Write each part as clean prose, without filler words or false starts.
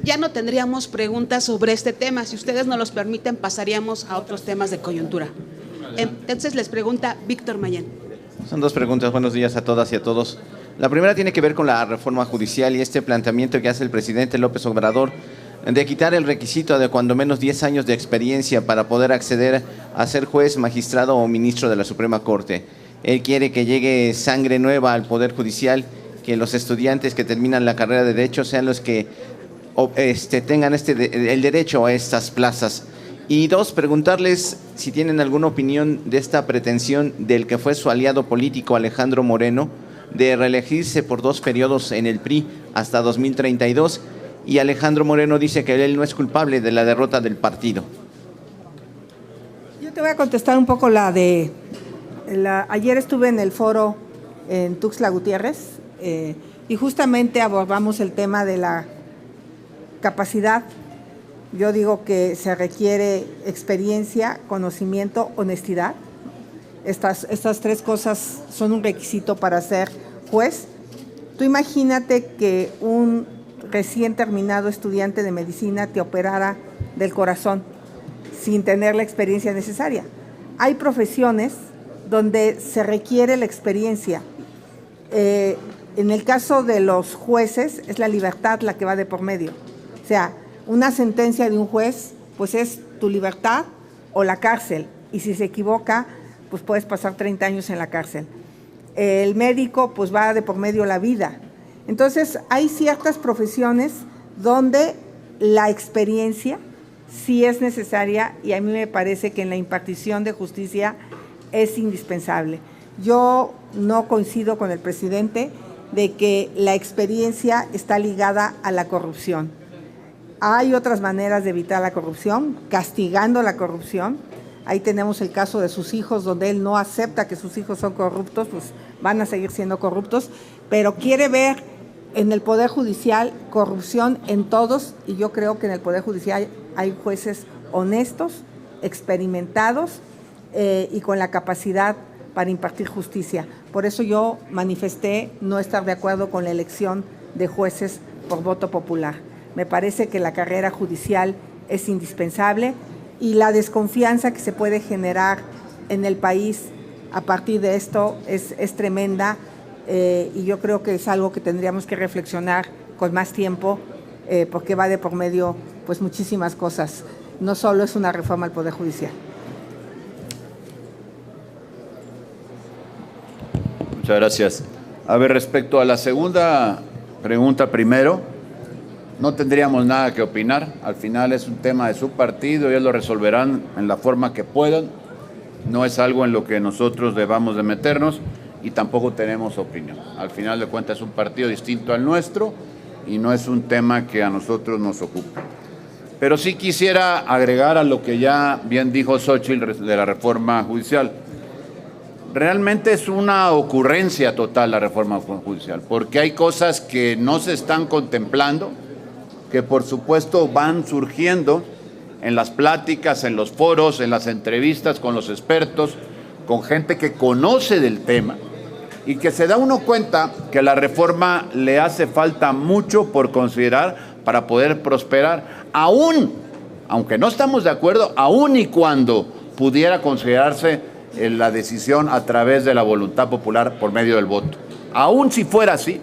ya no tendríamos preguntas sobre este tema. Si ustedes nos los permiten, pasaríamos a otros temas de coyuntura. Entonces les pregunta Víctor Mayén. Son dos preguntas. Buenos días a todas y a todos. La primera tiene que ver con la reforma judicial y este planteamiento que hace el presidente López Obrador de quitar el requisito de cuando menos 10 años de experiencia para poder acceder a ser juez, magistrado o ministro de la Suprema Corte. Él quiere que llegue sangre nueva al Poder Judicial, que los estudiantes que terminan la carrera de Derecho sean los que tengan el derecho a estas plazas. Y dos, preguntarles si tienen alguna opinión de esta pretensión del que fue su aliado político Alejandro Moreno de reelegirse por 2 periodos en el PRI hasta 2032, y Alejandro Moreno dice que él no es culpable de la derrota del partido. Yo te voy a contestar un poco ayer estuve en el foro en Tuxtla Gutiérrez y justamente abordamos el tema de la capacidad. Yo digo que se requiere experiencia, conocimiento, honestidad. Estas 3 cosas son un requisito para ser juez. Tú imagínate que un recién terminado estudiante de medicina te operara del corazón sin tener la experiencia necesaria. Hay profesiones donde se requiere la experiencia. En el caso de los jueces es la libertad la que va de por medio. O sea, una sentencia de un juez pues es tu libertad o la cárcel, y si se equivoca pues puedes pasar 30 años en la cárcel. El médico pues va de por medio la vida. Entonces hay ciertas profesiones donde la experiencia sí es necesaria, y a mí me parece que en la impartición de justicia es indispensable. Yo no coincido con el presidente de que la experiencia está ligada a la corrupción. Hay otras maneras de evitar la corrupción, castigando la corrupción. Ahí tenemos el caso de sus hijos, donde él no acepta que sus hijos son corruptos, pues van a seguir siendo corruptos, pero quiere ver en el Poder Judicial corrupción en todos, y yo creo que en el Poder Judicial hay jueces honestos, experimentados y con la capacidad para impartir justicia. Por eso yo manifesté no estar de acuerdo con la elección de jueces por voto popular. Me parece que la carrera judicial es indispensable, y la desconfianza que se puede generar en el país a partir de esto es tremenda, y yo creo que es algo que tendríamos que reflexionar con más tiempo, porque va de por medio pues muchísimas cosas. No solo es una reforma al Poder Judicial. Muchas gracias. A ver, respecto a la segunda pregunta primero, no tendríamos nada que opinar. Al final es un tema de su partido, ellos lo resolverán en la forma que puedan. No es algo en lo que nosotros debamos de meternos, y tampoco tenemos opinión. Al final de cuentas es un partido distinto al nuestro y no es un tema que a nosotros nos ocupe. Pero sí quisiera agregar a lo que ya bien dijo Xóchitl de la reforma judicial. Realmente es una ocurrencia total la reforma judicial, porque hay cosas que no se están contemplando, que por supuesto van surgiendo en las pláticas, en los foros, en las entrevistas con los expertos, con gente que conoce del tema, y que se da uno cuenta que la reforma le hace falta mucho por considerar para poder prosperar, aunque no estamos de acuerdo, aun y cuando pudiera considerarse la decisión a través de la voluntad popular por medio del voto. Aun si fuera así,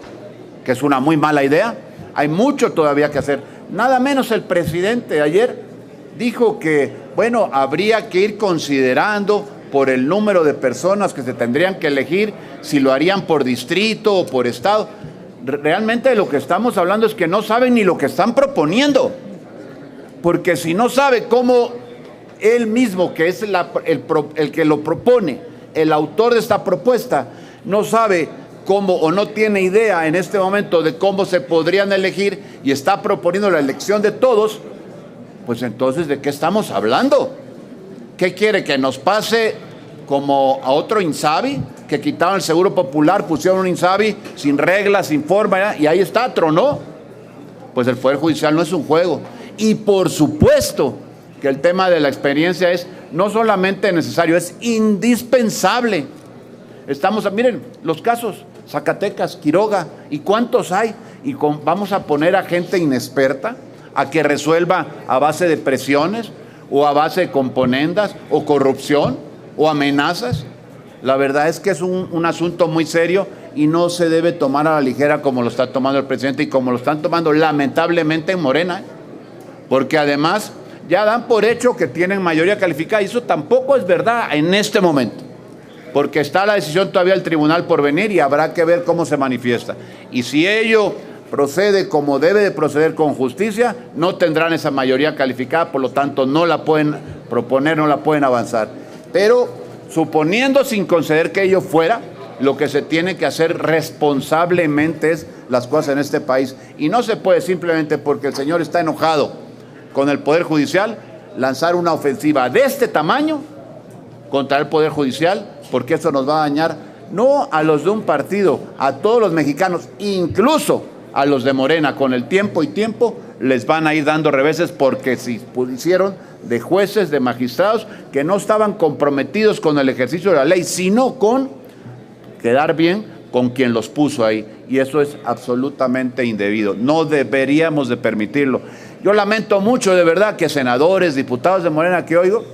que es una muy mala idea, hay mucho todavía que hacer. Nada menos el presidente ayer dijo que, bueno, habría que ir considerando por el número de personas que se tendrían que elegir, si lo harían por distrito o por estado. Realmente lo que estamos hablando es que no saben ni lo que están proponiendo, porque si no sabe cómo él mismo, que es el que lo propone, el autor de esta propuesta, no sabe cómo o no tiene idea en este momento de cómo se podrían elegir y está proponiendo la elección de todos, pues entonces ¿de qué estamos hablando? ¿Qué quiere? ¿Que nos pase como a otro INSABI? Que quitaron el Seguro Popular, pusieron un INSABI sin reglas, sin forma, y ahí está, tronó. Pues el Poder Judicial no es un juego. Y por supuesto que el tema de la experiencia es no solamente necesario, es indispensable. Miren, los casos, Zacatecas, Quiroga, ¿y cuántos hay? Y vamos a poner a gente inexperta a que resuelva a base de presiones o a base de componendas o corrupción o amenazas. La verdad es que es un asunto muy serio y no se debe tomar a la ligera como lo está tomando el presidente y como lo están tomando lamentablemente en Morena, porque además ya dan por hecho que tienen mayoría calificada y eso tampoco es verdad en este momento, porque está la decisión todavía del tribunal por venir y habrá que ver cómo se manifiesta. Y si ello procede como debe de proceder con justicia, no tendrán esa mayoría calificada, por lo tanto no la pueden proponer, no la pueden avanzar. Pero suponiendo sin conceder que ello fuera, lo que se tiene que hacer responsablemente es las cosas en este país. Y no se puede simplemente porque el señor está enojado con el Poder Judicial lanzar una ofensiva de este tamaño contra el Poder Judicial, porque eso nos va a dañar no a los de un partido, a todos los mexicanos, incluso a los de Morena. Con el tiempo les van a ir dando reveses porque si hicieron de jueces, de magistrados que no estaban comprometidos con el ejercicio de la ley, sino con quedar bien con quien los puso ahí. Y eso es absolutamente indebido. No deberíamos de permitirlo. Yo lamento mucho de verdad que senadores, diputados de Morena que oigo,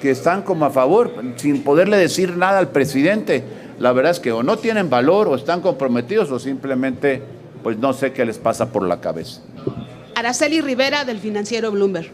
que están como a favor, sin poderle decir nada al presidente. La verdad es que o no tienen valor o están comprometidos o simplemente pues no sé qué les pasa por la cabeza. Araceli Rivera, del financiero Bloomberg.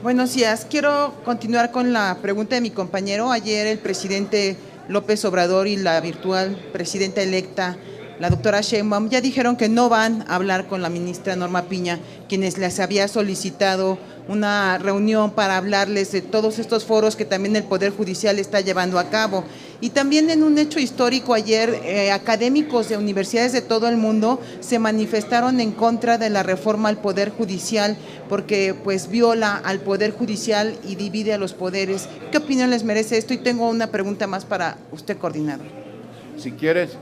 Buenos días. Quiero continuar con la pregunta de mi compañero. Ayer el presidente López Obrador y la virtual presidenta electa, la doctora Sheinbaum, ya dijeron que no van a hablar con la ministra Norma Piña, quienes les había solicitado una reunión para hablarles de todos estos foros que también el Poder Judicial está llevando a cabo. Y también en un hecho histórico ayer, académicos de universidades de todo el mundo se manifestaron en contra de la reforma al Poder Judicial porque pues viola al Poder Judicial y divide a los poderes. ¿Qué opinión les merece esto? Y tengo una pregunta más para usted, coordinador. Si quieres,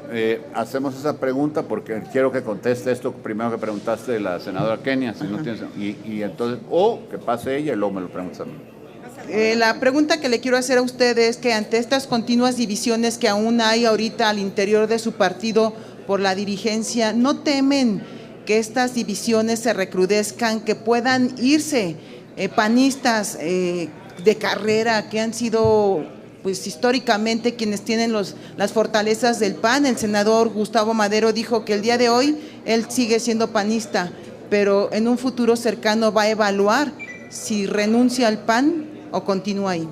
hacemos esa pregunta porque quiero que conteste esto primero que preguntaste de la senadora Kenia, si no tienes, y entonces, o que pase ella y luego me lo preguntas a mí. La pregunta que le quiero hacer a usted es que ante estas continuas divisiones que aún hay ahorita al interior de su partido por la dirigencia, ¿no temen que estas divisiones se recrudezcan, que puedan irse panistas de carrera que han sido pues históricamente quienes tienen las fortalezas del PAN? El senador Gustavo Madero dijo que el día de hoy él sigue siendo panista, pero en un futuro cercano va a evaluar si renuncia al PAN o continúa ahí.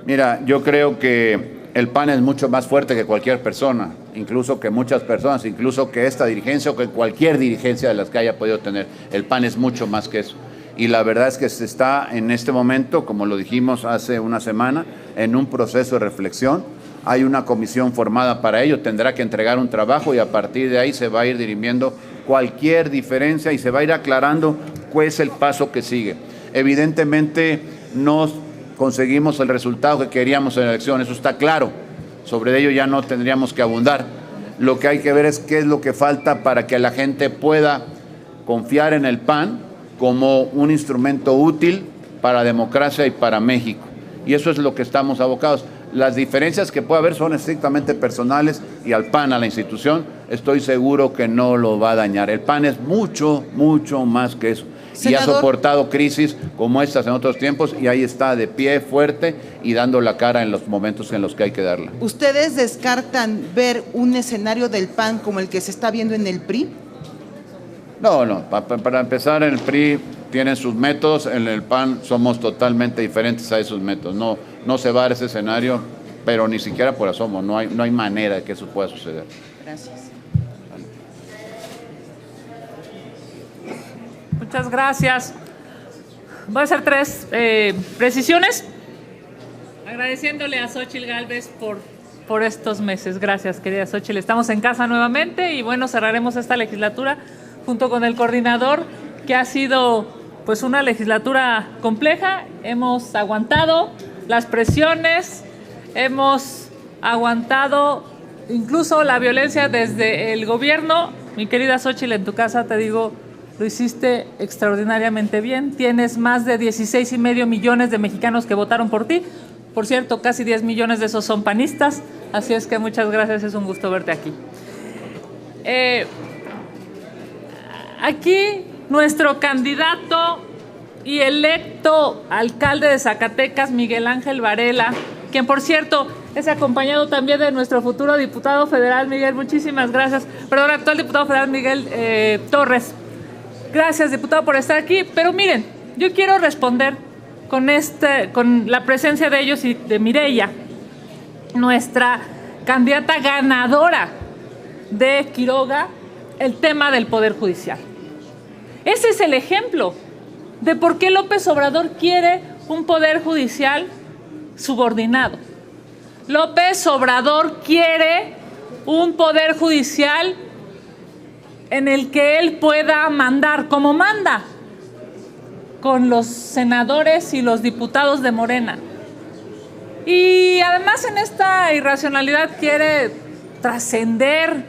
Mira, yo creo que el PAN es mucho más fuerte que cualquier persona, incluso que muchas personas, incluso que esta dirigencia o que cualquier dirigencia de las que haya podido tener. El PAN es mucho más que eso. Y la verdad es que se está en este momento, como lo dijimos hace una semana, en un proceso de reflexión. Hay una comisión formada para ello, tendrá que entregar un trabajo y a partir de ahí se va a ir dirimiendo cualquier diferencia y se va a ir aclarando cuál es el paso que sigue. Evidentemente no conseguimos el resultado que queríamos en la elección, eso está claro, sobre ello ya no tendríamos que abundar. Lo que hay que ver es qué es lo que falta para que la gente pueda confiar en el PAN como un instrumento útil para la democracia y para México. Y eso es lo que estamos abocados. Las diferencias que puede haber son estrictamente personales y al PAN, a la institución, estoy seguro que no lo va a dañar. El PAN es mucho, mucho más que eso. Senador, y ha soportado crisis como estas en otros tiempos y ahí está de pie, fuerte y dando la cara en los momentos en los que hay que darla. ¿Ustedes descartan ver un escenario del PAN como el que se está viendo en el PRI? No, para empezar, en el PRI tienen sus métodos, en el PAN somos totalmente diferentes a esos métodos. No se va a dar ese escenario, pero ni siquiera por asomo, no hay manera de que eso pueda suceder. Gracias. Muchas gracias. Voy a hacer 3 precisiones, agradeciéndole a Xóchitl Gálvez por estos meses. Gracias, querida Xóchitl. Estamos en casa nuevamente y bueno, cerraremos esta legislatura junto con el coordinador, que ha sido pues una legislatura compleja. Hemos aguantado las presiones, hemos aguantado incluso la violencia desde el gobierno. Mi querida Xóchitl, en tu casa te digo, lo hiciste extraordinariamente bien. Tienes más de 16.5 millones de mexicanos que votaron por ti. Por cierto, casi 10 millones de esos son panistas. Así es que muchas gracias, es un gusto verte aquí. aquí nuestro candidato y electo alcalde de Zacatecas, Miguel Ángel Varela, quien por cierto es acompañado también de nuestro futuro diputado federal, Miguel, muchísimas gracias, perdón, actual diputado federal Miguel Torres. Gracias, diputado, por estar aquí. Pero miren, yo quiero responder con la presencia de ellos y de Mireya, nuestra candidata ganadora de Quiroga, el tema del Poder Judicial. Ese es el ejemplo de por qué López Obrador quiere un Poder Judicial subordinado. López Obrador quiere un Poder Judicial en el que él pueda mandar como manda con los senadores y los diputados de Morena. Y además en esta irracionalidad quiere trascender,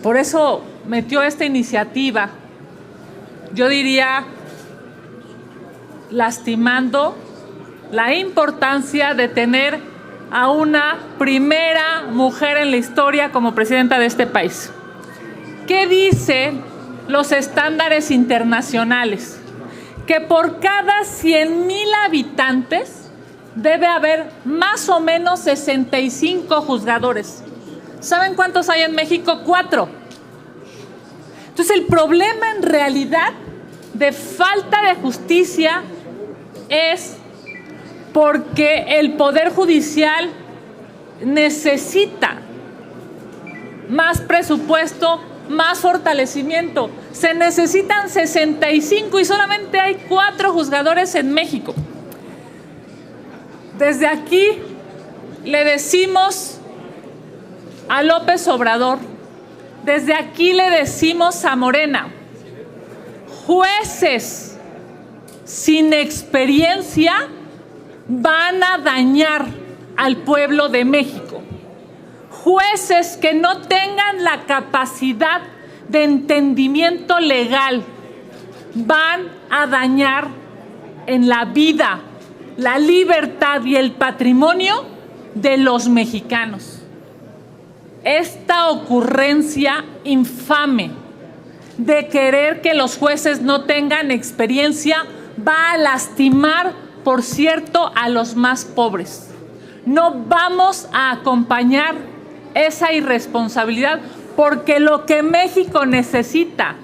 por eso metió esta iniciativa, yo diría, lastimando la importancia de tener a una primera mujer en la historia como presidenta de este país. ¿Qué dicen los estándares internacionales? Que por cada 100,000 habitantes debe haber más o menos 65 juzgadores. ¿Saben cuántos hay en México? 4. Entonces el problema en realidad de falta de justicia es porque el Poder Judicial necesita más presupuesto, más fortalecimiento. Se necesitan 65 y solamente hay 4 juzgadores en México. Desde aquí le decimos a López Obrador, desde aquí le decimos a Morena, jueces sin experiencia van a dañar al pueblo de México. Jueces que no tengan la capacidad de entendimiento legal van a dañar en la vida, la libertad y el patrimonio de los mexicanos. Esta ocurrencia infame de querer que los jueces no tengan experiencia va a lastimar, por cierto, a los más pobres. No vamos a acompañar esa irresponsabilidad, porque lo que México necesita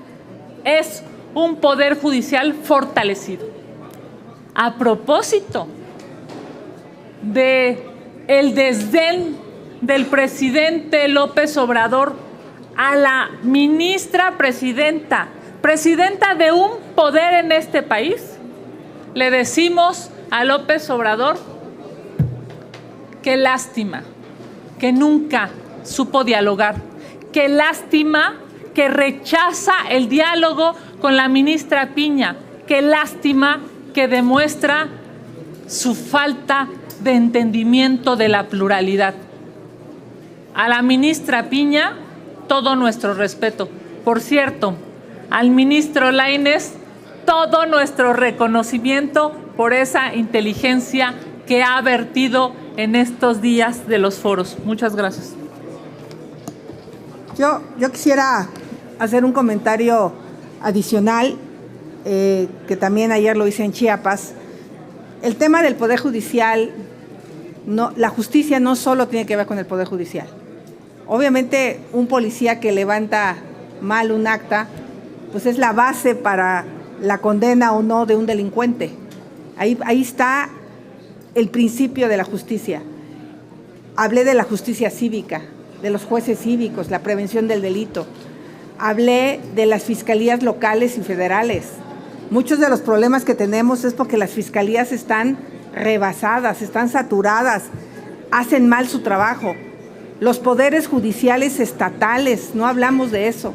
es un Poder Judicial fortalecido. A propósito de el desdén del presidente López Obrador a la ministra presidenta de un poder en este país, le decimos a López Obrador, qué lástima que nunca supo dialogar, qué lástima que rechaza el diálogo con la ministra Piña, qué lástima que demuestra su falta de entendimiento de la pluralidad. A la ministra Piña, todo nuestro respeto. Por cierto, al ministro Lainez, todo nuestro reconocimiento por esa inteligencia que ha vertido en estos días de los foros. Muchas gracias. Yo quisiera hacer un comentario adicional, que también ayer lo hice en Chiapas. El tema del Poder Judicial, la justicia no solo tiene que ver con el Poder Judicial. Obviamente, un policía que levanta mal un acta, pues es la base para la condena o no de un delincuente. Ahí está el principio de la justicia. Hablé de la justicia cívica, de los jueces cívicos, la prevención del delito. Hablé de las fiscalías locales y federales. Muchos de los problemas que tenemos es porque las fiscalías están rebasadas, están saturadas, hacen mal su trabajo. Los poderes judiciales estatales, no hablamos de eso.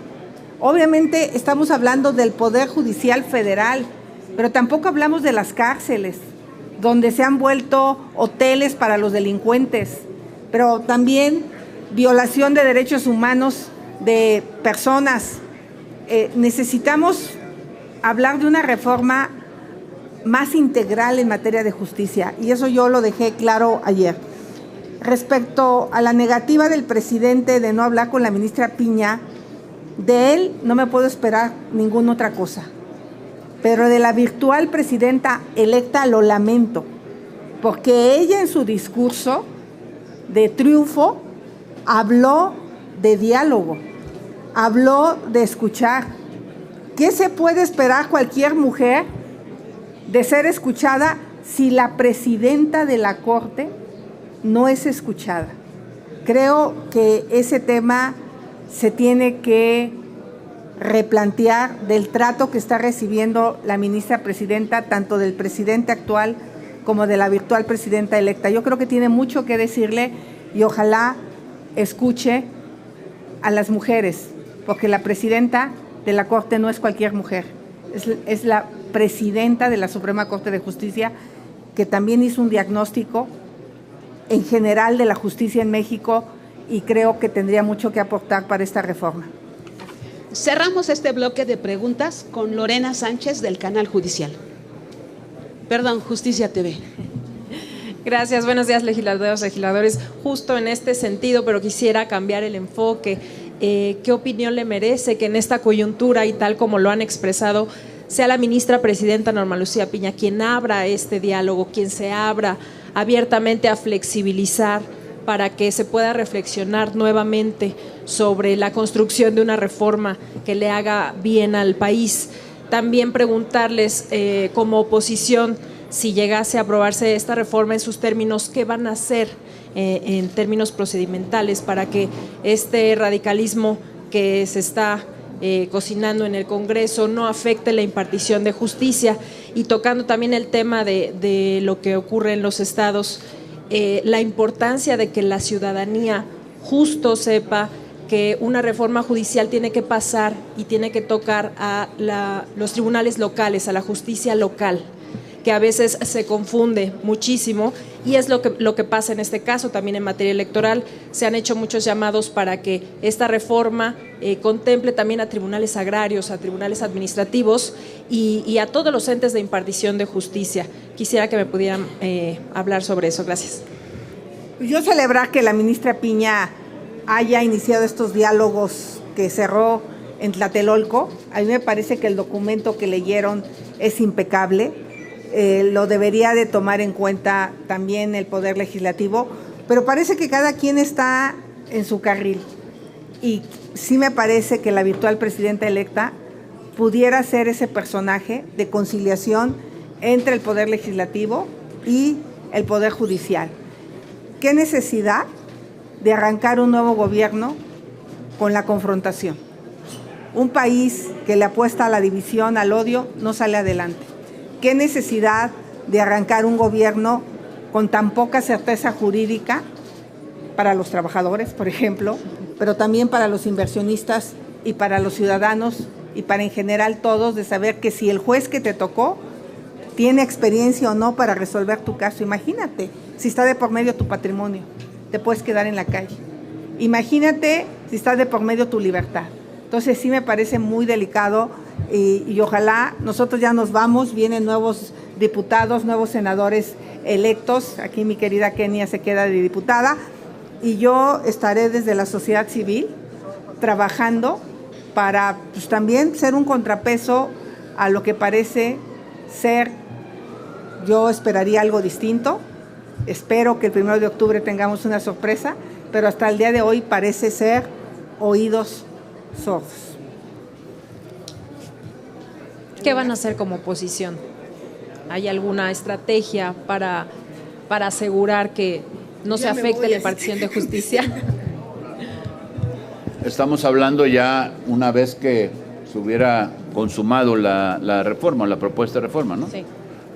Obviamente estamos hablando del Poder Judicial Federal, pero tampoco hablamos de las cárceles, donde se han vuelto hoteles para los delincuentes, pero también violación de derechos humanos de personas. Necesitamos hablar de una reforma más integral en materia de justicia, y eso yo lo dejé claro ayer. Respecto a la negativa del presidente de no hablar con la ministra Piña, De él no me puedo esperar ninguna otra cosa. Pero de la virtual presidenta electa lo lamento, porque ella en su discurso de triunfo habló de diálogo, habló de escuchar. ¿Qué se puede esperar cualquier mujer de ser escuchada si la presidenta de la Corte no es escuchada? Creo que ese tema se tiene que replantear del trato que está recibiendo la ministra presidenta, tanto del presidente actual como de la virtual presidenta electa. Yo creo que tiene mucho que decirle y ojalá escuche a las mujeres, porque la presidenta de la Corte no es cualquier mujer, es la presidenta de la Suprema Corte de Justicia, que también hizo un diagnóstico en general de la justicia en México y creo que tendría mucho que aportar para esta reforma. Cerramos este bloque de preguntas con Lorena Sánchez del Canal Judicial. Perdón, Justicia TV. Gracias, buenos días legisladoras, legisladores. Justo en este sentido, pero quisiera cambiar el enfoque. ¿Qué opinión le merece que en esta coyuntura y tal como lo han expresado, sea la ministra presidenta Norma Lucía Piña quien abra este diálogo, quien se abra abiertamente a flexibilizar para que se pueda reflexionar nuevamente sobre la construcción de una reforma que le haga bien al país? También preguntarles, como oposición, si llegase a aprobarse esta reforma en sus términos, ¿qué van a hacer en términos procedimentales para que este radicalismo que se está cocinando en el Congreso no afecte la impartición de justicia? Y tocando también el tema de lo que ocurre en los estados, la importancia de que la ciudadanía justo sepa que una reforma judicial tiene que pasar y tiene que tocar a los tribunales locales, a la justicia local, que a veces se confunde muchísimo y es lo que pasa en este caso. También en materia electoral se han hecho muchos llamados para que esta reforma contemple también a tribunales agrarios, a tribunales administrativos y a todos los entes de impartición de justicia. Quisiera que me pudieran hablar sobre eso. Gracias. Yo celebrar que la ministra Piña haya iniciado estos diálogos que cerró en Tlatelolco. A mí me parece que el documento que leyeron es impecable. Lo debería de tomar en cuenta también el Poder Legislativo, pero parece que cada quien está en su carril. Y sí me parece que la virtual presidenta electa pudiera ser ese personaje de conciliación entre el Poder Legislativo y el Poder Judicial. ¿Qué necesidad de arrancar un nuevo gobierno con la confrontación? Un país que le apuesta a la división, al odio, no sale adelante. ¿Qué necesidad de arrancar un gobierno con tan poca certeza jurídica para los trabajadores, por ejemplo, pero también para los inversionistas y para los ciudadanos y para en general todos, de saber que si el juez que te tocó tiene experiencia o no para resolver tu caso? Imagínate, si está de por medio tu patrimonio, te puedes quedar en la calle. Imagínate si está de por medio tu libertad. Entonces sí me parece muy delicado y ojalá nosotros ya nos vamos, vienen nuevos diputados, nuevos senadores electos. Aquí mi querida Kenia se queda de diputada y yo estaré desde la sociedad civil trabajando para pues, también ser un contrapeso a lo que parece ser. Yo esperaría algo distinto. Espero que el 1 de octubre tengamos una sorpresa, pero hasta el día de hoy parece ser oídos sordos. ¿Qué van a hacer como oposición? ¿Hay alguna estrategia para asegurar que no se afecte la impartición de justicia? Estamos hablando ya una vez que se hubiera consumado la reforma, la propuesta de reforma, ¿no? Sí.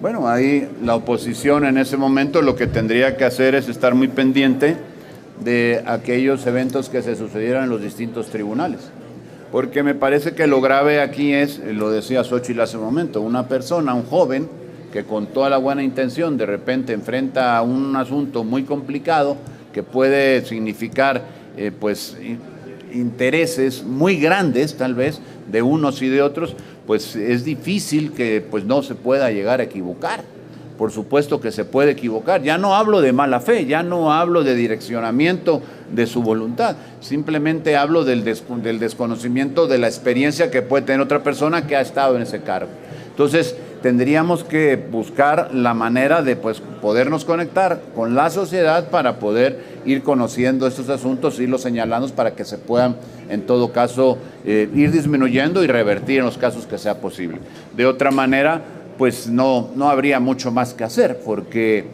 Bueno, ahí la oposición en ese momento lo que tendría que hacer es estar muy pendiente de aquellos eventos que se sucedieran en los distintos tribunales. Porque me parece que lo grave aquí es, lo decía Xóchitl hace un momento, una persona, un joven, que con toda la buena intención de repente enfrenta a un asunto muy complicado que puede significar intereses muy grandes tal vez de unos y de otros, pues es difícil que pues no se pueda llegar a equivocar. por supuesto que se puede equivocar. Ya no hablo de mala fe, ya no hablo de direccionamiento de su voluntad, simplemente hablo del desconocimiento de la experiencia que puede tener otra persona que ha estado en ese cargo. Entonces, tendríamos que buscar la manera de podernos conectar con la sociedad para poder ir conociendo estos asuntos, irlos señalando para que se puedan, en todo caso, ir disminuyendo y revertir en los casos que sea posible. De otra manera, pues no habría mucho más que hacer, porque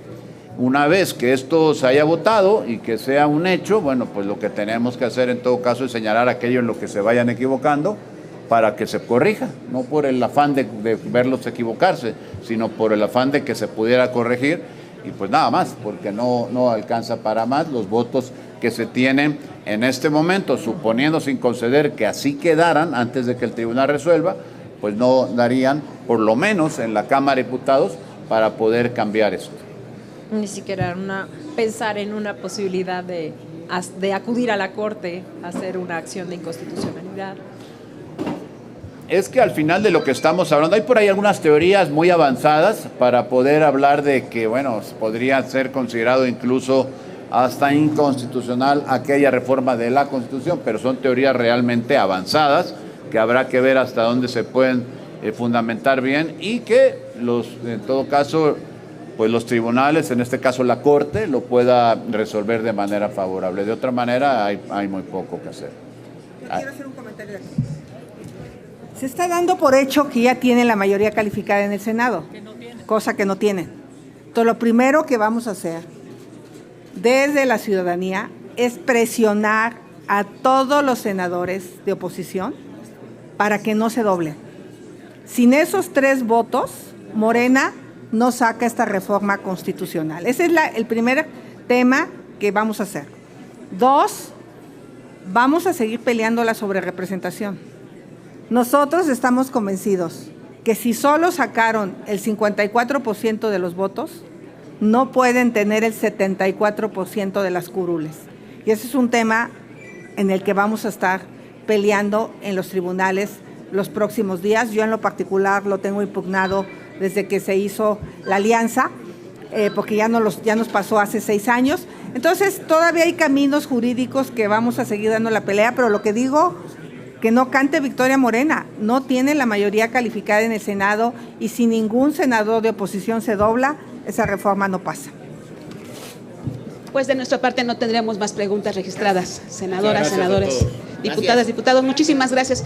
una vez que esto se haya votado y que sea un hecho, bueno, pues lo que tenemos que hacer en todo caso es señalar aquello en lo que se vayan equivocando para que se corrija, no por el afán de verlos equivocarse, sino por el afán de que se pudiera corregir, y pues nada más, porque no alcanza para más los votos que se tienen en este momento, suponiendo sin conceder que así quedaran antes de que el tribunal resuelva, pues no darían, por lo menos en la Cámara de Diputados, para poder cambiar esto. Ni siquiera pensar en una posibilidad de acudir a la Corte a hacer una acción de inconstitucionalidad. Es que al final de lo que estamos hablando, hay por ahí algunas teorías muy avanzadas para poder hablar de que, bueno, podría ser considerado incluso hasta inconstitucional aquella reforma de la Constitución, pero son teorías realmente avanzadas que habrá que ver hasta dónde se pueden fundamentar bien y que en todo caso, pues los tribunales, en este caso la Corte, lo pueda resolver de manera favorable. De otra manera, hay muy poco que hacer. Yo quiero hacer un comentario aquí. Se está dando por hecho que ya tienen la mayoría calificada en el Senado, cosa que no tienen. Entonces, lo primero que vamos a hacer desde la ciudadanía es presionar a todos los senadores de oposición para que no se doblen. Sin esos 3 votos, Morena no saca esta reforma constitucional. Ese es el primer tema que vamos a hacer. 2, vamos a seguir peleando la sobrerepresentación. Nosotros estamos convencidos que si solo sacaron el 54% de los votos, no pueden tener el 74% de las curules. Y ese es un tema en el que vamos a estar peleando en los tribunales los próximos días. Yo en lo particular lo tengo impugnado desde que se hizo la alianza, porque ya nos pasó hace 6 años. Entonces todavía hay caminos jurídicos que vamos a seguir dando la pelea, pero lo que digo, que no cante victoria Morena, no tiene la mayoría calificada en el Senado y si ningún senador de oposición se dobla, esa reforma no pasa. Pues de nuestra parte no tendremos más preguntas registradas. Senadoras, senadores, diputadas, diputados, muchísimas gracias.